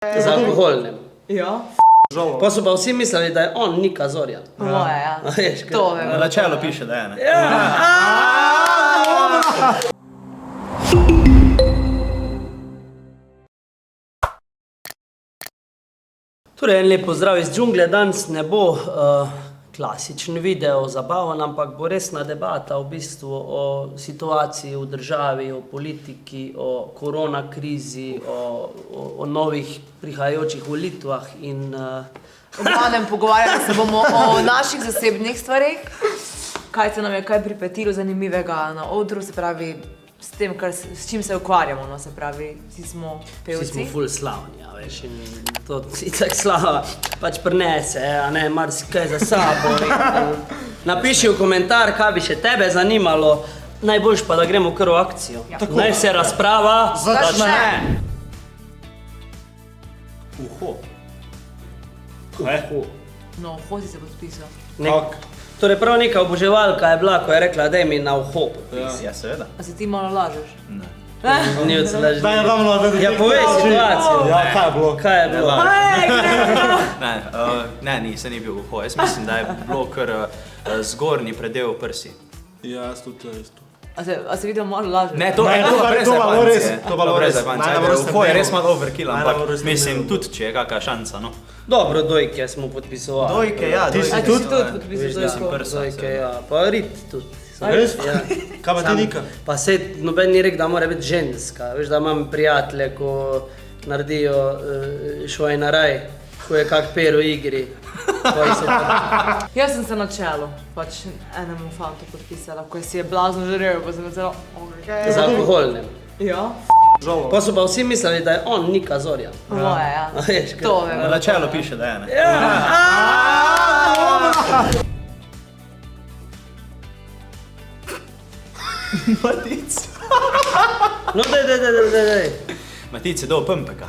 Z alkoholnim. Ja. Pa so pa vsi mislili, da je on Nika Zorjan. Moje, ja. Veš, kaj? To vem. Na načelu piše, da je, ne? Torej, en lep pozdrav iz džungle. Danes ne bo klasičen video, zabaven, ampak bo resna debata v bistvu o situaciji v državi, o politiki, o korona krizi, o novih prihajajočih volitvah in V glavnem pogovarjali se bomo o naših zasebnih stvarih, kaj se nam je kaj pripetilo zanimivega na odru, se pravi s tem, s čim se ukvarjamo, no, se pravi, vsi smo pevci. vsi smo ful slavni, a veš, in to itak slava pač prinese, a ne, marsikaj za sabo. Napiši v komentar, kaj bi še tebe zanimalo, najboljš pa, da gremo kar v akcijo. Ja. Naj se razprava Začne! Uho. No, hozi se podpisal. Torej, prav neka oboževalka je bila, ko je rekla, daj mi na uho. Ja, seveda. A se ti malo lažeš? Ne. Ni odslažil. Daj, damo na Ja, povej situacijo. Ja, kaj je bilo? Kaj je bilo? Ne, se ni bil uho. Jaz mislim, da je bilo kar zgornji predel prsi. Ja, jaz tudi, isto. A se videl malo lažeš? Ne, to je bilo res. To bilo brez zapanca. Uho je res malo overkill, ampak Najbolj mislim tudi, če je kakšna šansa, no. Dobro, dojke smo podpisovali. Dojke, ja, Ti si A ti si tudi podpisal Veš, da dojko? sem prsa, dojke, seveda. ja. Pa rit tudi. Res? Ja. Kaj pa ti, Nika? Pa sej noben ni rekel, da mora biti ženska. Veš, da imam prijatelje, ko naredijo šoj na raj, ko je kak per v igri. Jaz sem se na čelu, pač enemu fantu podpisala, ko si je blazno žarel, pa sem celo, Z alkoholnim. Ja, Žalo. Pa so pa vsi mislili, da je on Nika Zorjan. moje, ja. A veš, kaj? To vem. Na načelu piše, da je, ne. Matic. No, daj. Matic je dobil pmpeka.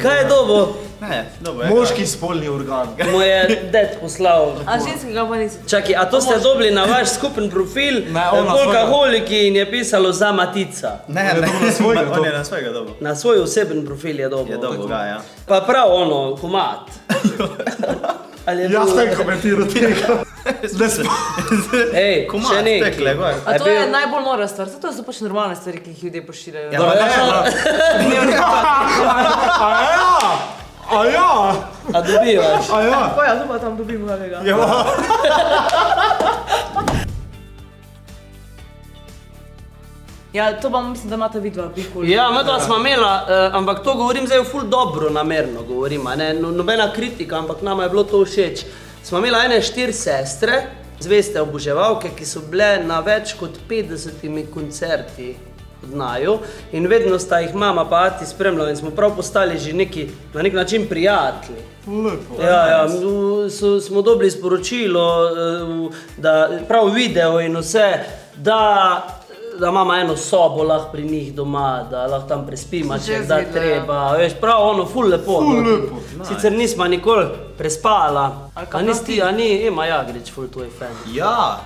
Kaj je dobo? Ne, dobro je. Moški spolni organ. Mu je ded poslal. A ženskega pa nisi? Čakaj, a to ste dobili na vaš skupen profil, Ne, on na Folkaholiki in je pisalo za Matica. Ne, On je dobil na svojega on je to. na svojega dobil. Na svoj oseben profil je dobo. Je dobil ga, ja. Pa prav ono, humat. Ali je Jaz bil- ne komentiral tega. Ne Ej, Komad še nekaj. tekle gor. A to je bil- najbolj nora stvar, zato so pač normalne stvari, ki jih ljudje pošiljajo. Ja, Dobro, A ja? A dobivaš? A ja? Pa ja, pa tam dobim kakega. Ja. Ja, to pa mislim, da imate vidva bikul. Ja, midva sva imela, ampak to govorim zdaj ful dobro namerno govorim, a ne, nobena kritika, ampak nama je bilo to všeč. Sva imela ene 4 sestre, zveste oboževalke, ki so bile na več kot 50 koncerti od naju in vedno sta jih mama pa ati spremljala in smo prav postali že neki, na nek način prijatelji. Lepo. Ja, smo dobili sporočilo, da prav video in vse, da imamo eno sobo lahko pri njih doma, da lahko tam prespima, če Že da zvidno, ja. treba, veš, prav ono, ful lepo. Ful no. lepo. Sicer nisma nikoli prespala, Ali a kaj nisi prav ti, a ni Ema Jagrič ful tvoj fan? Ja,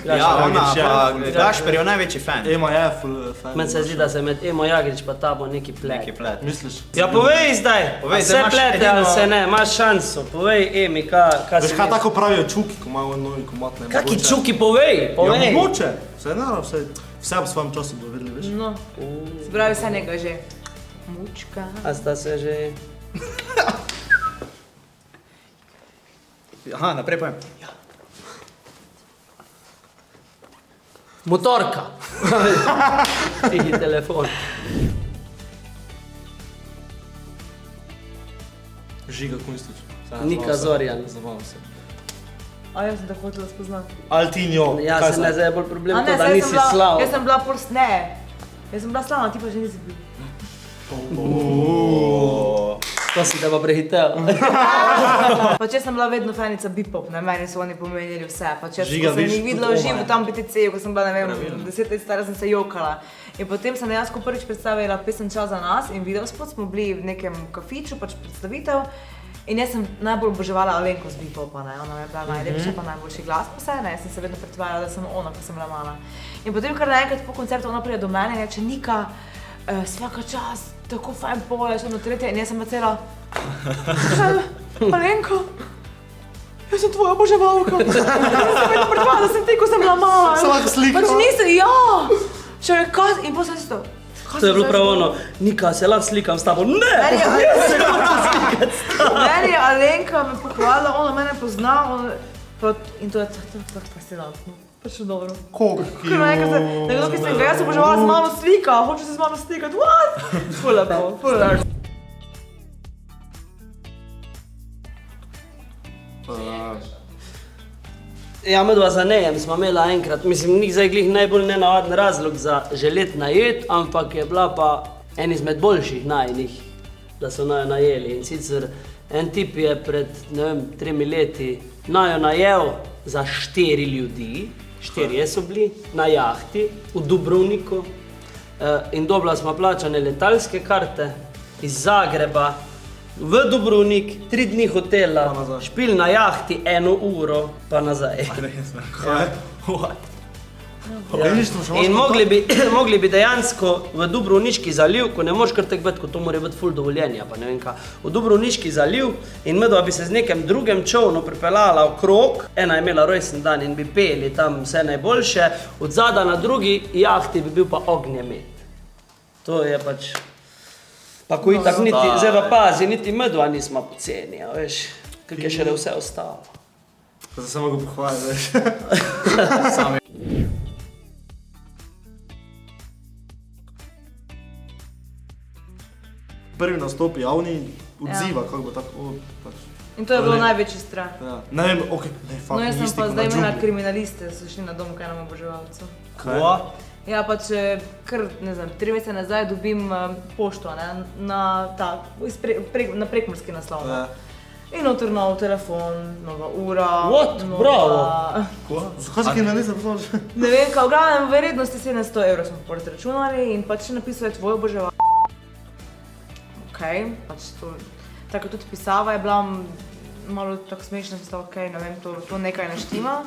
ja, ona pa Gašper je največji fan. Ema je full fan. Meni se zdi, da se med Emo Jagrič pa tabo neki plet. Neki plet. Misliš? Ja, povej zdaj, Povej, a zdaj se imaš plete ali edino- se ne, imaš šanso, povej Emi, kaj Veš si kaj misliš? tako pravijo čuki, ko imajo novi komat, ne? Kaki Mogoče. čuki, povej, povej. Ja, mogoče. Vse naravno, vse v svojem času bodo vedeli, veš? No, se pravi vse nekaj že. Mučka. A sta se že... Aha, naprej pojem. Motorka. Tihi telefon. Žiga Kunstič. Nika Zorjan. Zabavam se. A jaz sem te hotela spoznati. Ali ti njo? Ja, kaj se ne, zdaj je bolj problem A to, ne, da saj nisi sem bila, slav. jaz sem bila ne. Jaz sem bila slavna, ti pa že nisi bil. To si te pa prehitel. Pač jaz sem bila vedno fanica Bipop, ne, meni so oni pomenili vse. Pač jaz, Žiga, ko sem viš, jih videla v tudi živo ona, tam BTC-ju, ko sem bila, ne vem, 10 let stara, sem se jokala. In potem sem dejansko prvič predstavila pesem Čas za nas in videospot, smo bili v nekem kafiču, pač predstavitev. In jaz sem najbolj oboževala Alenko z Bipopa, ne, ona je bila najlepša pa najboljši glas pa vse, ne, jaz sem se vedno pretvarjala, da sem ona, ko sem bila mala. In potem kar naenkrat po koncertu ona pride do mene in reče, Nika, svaka čas, tako fajn poješ, ono tretje, in jaz sem pa cela, Alenka, jaz sem tvoja oboževalka. Jaz sem vedno predvajala, da sem ti, ko sem bila mala. Se lahko slika? Pač nisem, ja. Še je kaj, in potem sem si to. To je bilo prav ono, Nika, se lahko slikam s tabo. Ne! Meni je Alenka me pohvalila, ona mene pozna, in to je tako fascinantno. Pač dobro. Koliko? Nekdo, ki sem ga jaz oboževala, z mano slika, hoče se z mano slikati, what? Ful lepo, ful lepo. Ja, medva za nejem smo imela enkrat, mislim, ni zdaj glih najbolj nenavaden razlog za želet najet, ampak je bila pa en izmed boljših najinih, da so najo najeli. In sicer en tip je pred, ne vem, 3 leti najo najel za 4 ljudi, 4 so bili, na jahti v Dubrovniku in dobila smo plačane letalske karte iz Zagreba v Dubrovnik, 3 dni hotela, špil na jahti 1 uro, pa nazaj. Kaj? In mogli bi dejansko v Dubrovniški zaliv, ko ne moš kar tako biti, ko to mora biti ful dovoljenja, pa ne vem kaj, v Dubrovniški zaliv in medva bi se z nekem drugem čovnu pripeljala okrog, ena je imela rojsten dan in bi peli tam vse najboljše, od zada na drugi jahti bi bil pa ognjemet. To je pač... Pa ko itak niti, zdaj pa pazi, niti medva nismo poceni, veš, kako je šele vse ostalo. Pa se samo ga pohvali, veš. Prvi nastop javni odziva, kako bo tako, pač. In to je bilo največji strah. Ja. Ne vem, okej, ne, fakt, No, jaz sem mistiko pa na zdaj imela džungli. kriminaliste, so šli na dom k enemu oboževalcu. Kaj? Ja, pač kar, ne znam, 3 mesece nazaj dobim pošto, ne, na prekmurski naslov. Ja. In noter nov telefon, nova ura. What? Bravo. Zakaj si kriminalista poslušaš? Ne vem, kao v glavnem vrednosti 700 evrov smo poračunali in pač napisal je tvoj oboževalec. Okej, pač to, tako tudi pisava je bila malo tako smešna, sem stala, okej, ne vem, to nekaj ne štima.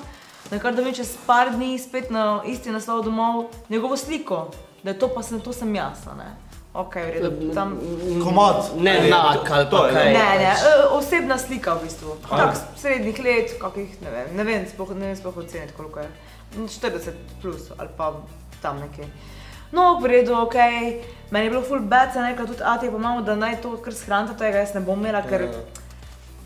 Nakar dobim čez par dni spet na isti naslov domov njegovo sliko, da je to pa to sem jaz, ne. Okej, v redu, tam... Komad. Ne nak ali pa kaj. Ne, osebna slika v bistvu. Tak, srednjih let, kakih, ne vem sploh oceniti koliko je. 40 plus ali pa tam nekaj. No, v redu, okej. Meni je bilo ful bad, sem rekla tudi Ati, pa imamo, da naj to kar shranite, tega jaz ne bom imela, ker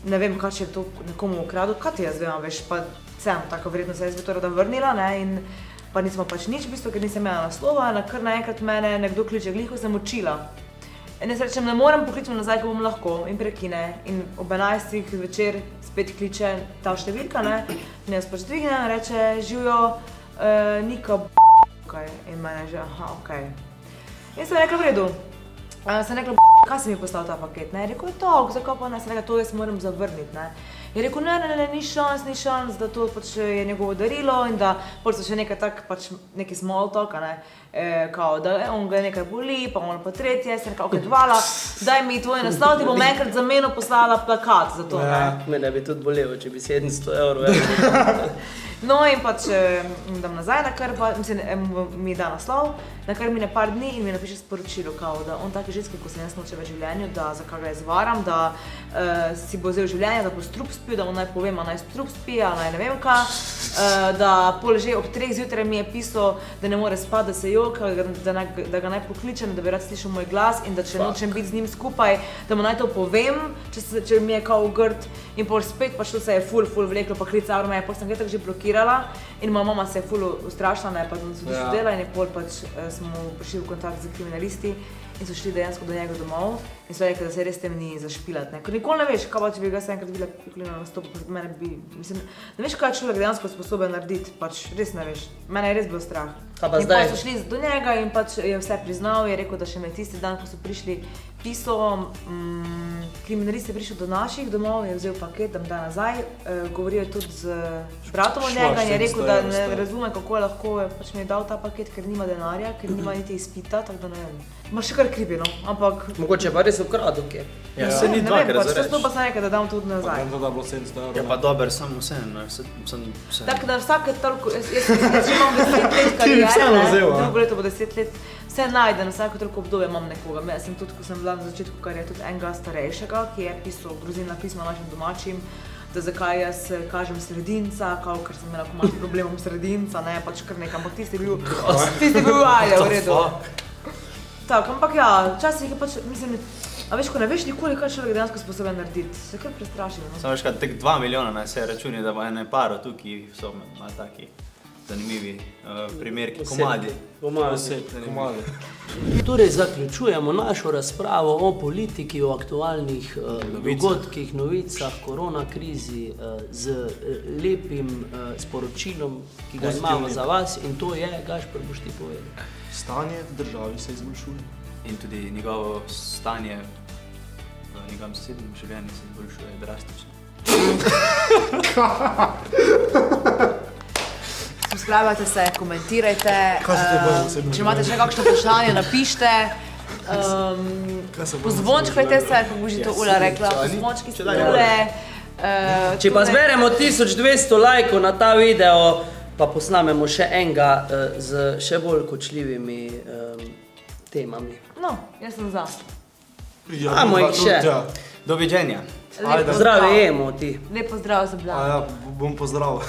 ne vem, kaj če je to nekomu ukradel, kaj ti jaz vem, veš, pa sem tako vredno se jaz bi to rada vrnila, ne, in pa nismo pač nič, v bistvu, ker nisem imela naslova, kar naenkrat mene nekdo kliče, gliho sem učila. In jaz rečem, ne morem pokličem nazaj, ko bom lahko, in prekine. In ob 11 večer spet kliče ta številka, ne, in jaz pač dvignem, reče, živjo, Nika, in mene že, aha, okej. In sem rekla, v redu. Sem rekla, kaj si mi poslal ta paket, ne, je rekel, je to, zakaj pa ne, sem rekla, to jaz moram zavrniti, ne. Je rekel, ne, ni šans, da to pač je njegovo darilo in da pol so še nekaj tak, pač neki small talk, ne, kao, da on ga nekaj boli, pa on pa tretje, sem rekla, okej, hvala, daj mi tvoj naslov, ti bom enkrat za meno poslala plakat za to, ne. Mene bi tudi bolelo, če bi 700 evrov. No in pač dam nazaj, nakar pa, mislim, mi da naslov, nakar mine par dni in mi napiše sporočilo, kao, da on take ženske, ko se jaz noče v življenju, da zakaj ga izvaram, da si bo vzel življenje, da bo strup spil, da mu naj povem, a naj strup spi, a naj ne vem kaj, da pol že ob 3 zjutraj mi je pisal, da ne more spati, da se joka, da ga naj pokličem, da bi rad slišal moj glas in da če nočem biti z njim skupaj, da mu naj to povem, če mi je kao grd. In pol spet pač to se je ful vleklo, pa klica me je, pol sem ga tako že blokirala in moja mama se je ful ustrašila, ne, pa sem se dela in je pol pač smo prišli v kontakt z kriminalisti in so šli dejansko do njega domov in so rekli, da se res tem ni zašpilat, ne. Ker nikoli ne veš, kaj pa če bi ga se enkrat videla kuklina na nastopu, pred mene bi, mislim, ne veš kaj človek dejansko sposoben narediti, pač res ne veš. Mene je res bil strah. Kaj pa in zdaj? pa so šli do njega in pač je vse priznal, je rekel, da še me tisti dan, ko so prišli pisal, kriminalist je prišel do naših domov, je vzel paket, da mi da nazaj, govoril je tudi z bratom od njega in je rekel, da ne razume, kako je lahko pač mi je dal ta paket, ker nima denarja, ker nima niti izpita, tako da ne vem. Ma še kar kar kripi, no. Ampak Mogoče pa res ukradel kje. Ja, se ni ne vem, dvakrat pač, zareč. to pa sem nekaj, da dam tudi nazaj. Vem, da je bilo 700 evrov. Ja, pa dober, samo vseeno. Tako da vsake toliko, jaz že imam 10 let Ti bi karijere, vseeno ne, vzel, a? drugo leto bo 10 let, vse najdem, vsako toliko obdobje imam nekoga. Jaz sem tudi, ko sem bila na začetku karijere, tudi enega starejšega, ki je pisal grozilna pisma našim domačim, da zakaj jaz kažem sredinca, ker sem imela malo s problemom sredinca, ne, pač kar nekaj, ampak tisti je bil ajde, v redu. Tako, ampak ja, včasih je pač, mislim, a veš, ko ne veš nikoli, kaj človek dejansko sposoben narediti, se kar prestraši. No? Samo veš, kaj, tek 2 milijona na vse računi, da bo ene paro tukaj so malo taki zanimivi primerki, komadi. Komadi. Torej zaključujemo našo razpravo o politiki, o aktualnih dogodkih, novicah, korona krizi z lepim sporočilom, ki ga imamo za vas in to je, Gašper, boš ti povedal. Stanje v državi se izboljšuje. In tudi njegovo stanje v njegovem sosednjem življenju se izboljšuje drastično. Subscribajte se, komentirajte, Kaj se te bolj osebno če imate še kakšno vprašanje, napište. Pozvončkajte se, kako bo že to Ula rekla, pozvončki se Ule. Če pa zberemo 1200 lajkov na ta video, pa posnamemo še enega z še bolj kočljivimi temami. No, jaz sem za. Imamo jih še. Doviđenja. Lep Zdravi, jemo ti. Lep pozdrav za Blan. Ja, bom pozdravil.